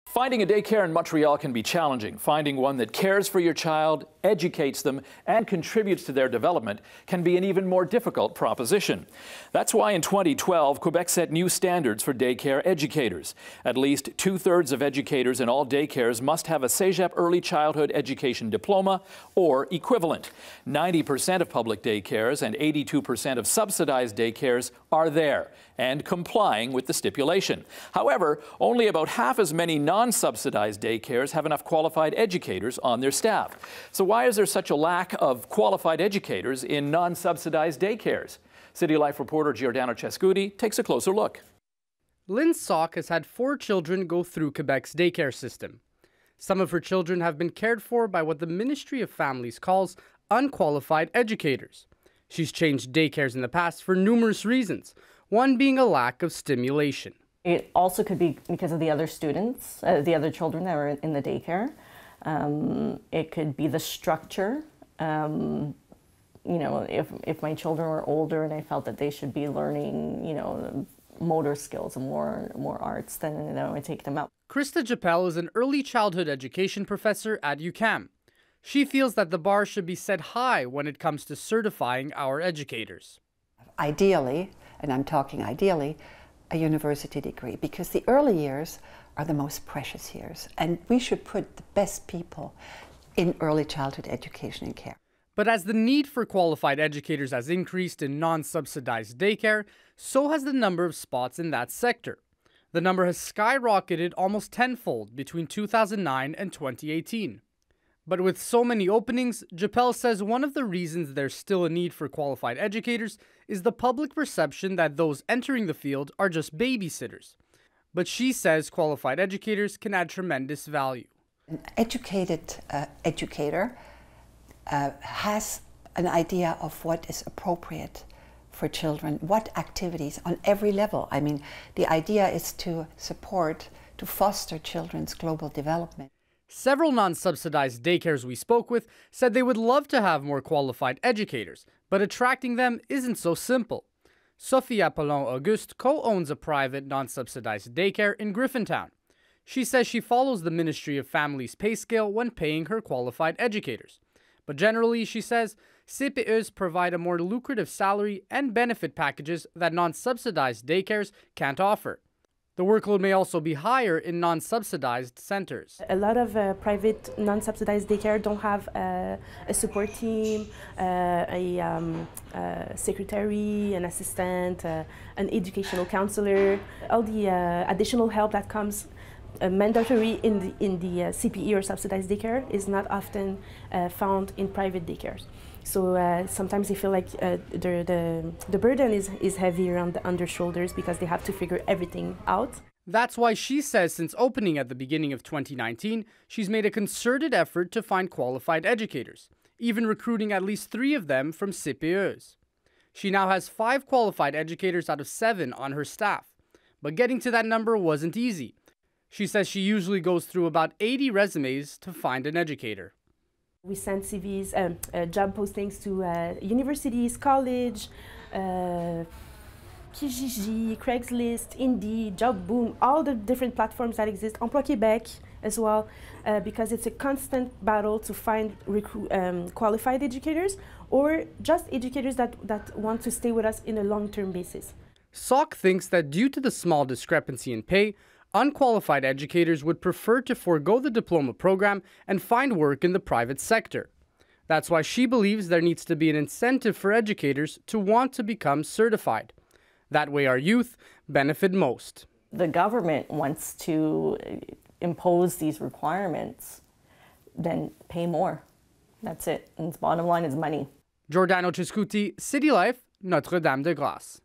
Finding a daycare in Montreal can be challenging. Finding one that cares for your child, educates them, and contributes to their development can be an even more difficult proposition. That's why in 2012, Quebec set new standards for daycare educators. At least 2/3 of educators in all daycares must have a Cégep Early Childhood Education diploma or equivalent. 90% of public daycares and 82% of subsidized daycares are there and complying with the stipulation. However, only about half as many non-subsidized daycares have enough qualified educators on their staff. So why is there such a lack of qualified educators in non-subsidized daycares? Citylife reporter Giordano Cescutti takes a closer look. Lynn Sock has had 4 children go through Quebec's daycare system. Some of her children have been cared for by what the Ministry of Families calls unqualified educators. She's changed daycares in the past for numerous reasons, one being a lack of stimulation. It also could be because of the other students, the other children that were in the daycare. It could be the structure. If my children were older and I felt that they should be learning, motor skills and more arts, then I would take them out. Krista Japel is an early childhood education professor at UQAM. She feels that the bar should be set high when it comes to certifying our educators. Ideally, and I'm talking ideally, a university degree, because the early years are the most precious years, and we should put the best people in early childhood education and care. But as the need for qualified educators has increased in non-subsidized daycare, so has the number of spots in that sector. The number has skyrocketed almost tenfold between 2009 and 2018. But with so many openings, Japel says one of the reasons there's still a need for qualified educators is the public perception that those entering the field are just babysitters. But she says qualified educators can add tremendous value. An educated educator has an idea of what is appropriate for children, what activities on every level. I mean, the idea is to support, to foster children's global development. Several non-subsidized daycares we spoke with said they would love to have more qualified educators, but attracting them isn't so simple. Sophie Apollon-Auguste co-owns a private non-subsidized daycare in Griffintown. She says she follows the Ministry of Families pay scale when paying her qualified educators. But generally, she says, CPEs provide a more lucrative salary and benefit packages that non-subsidized daycares can't offer. The workload may also be higher in non-subsidized centers. A lot of private non-subsidized daycare don't have a support team, a secretary, an assistant, an educational counselor. All the additional help that comes mandatory in the CPE or subsidized daycare is not often found in private daycares. So sometimes they feel like the burden is heavier on their shoulders because they have to figure everything out. That's why she says since opening at the beginning of 2019, she's made a concerted effort to find qualified educators, even recruiting at least 3 of them from CPEs. She now has 5 qualified educators out of 7 on her staff, but getting to that number wasn't easy. She says she usually goes through about 80 resumes to find an educator. We send CVs, job postings to universities, college, Kijiji, Craigslist, Indeed, Job Boom, all the different platforms that exist, Emploi Québec as well, because it's a constant battle to find qualified educators or just educators that want to stay with us in a long-term basis. Sock thinks that due to the small discrepancy in pay, unqualified educators would prefer to forego the diploma program and find work in the private sector. That's why she believes there needs to be an incentive for educators to want to become certified. That way our youth benefit most. The government wants to impose these requirements, then pay more. That's it. And its bottom line is money. Giordano Cescutti, Citylife, Notre-Dame-de-Grâce.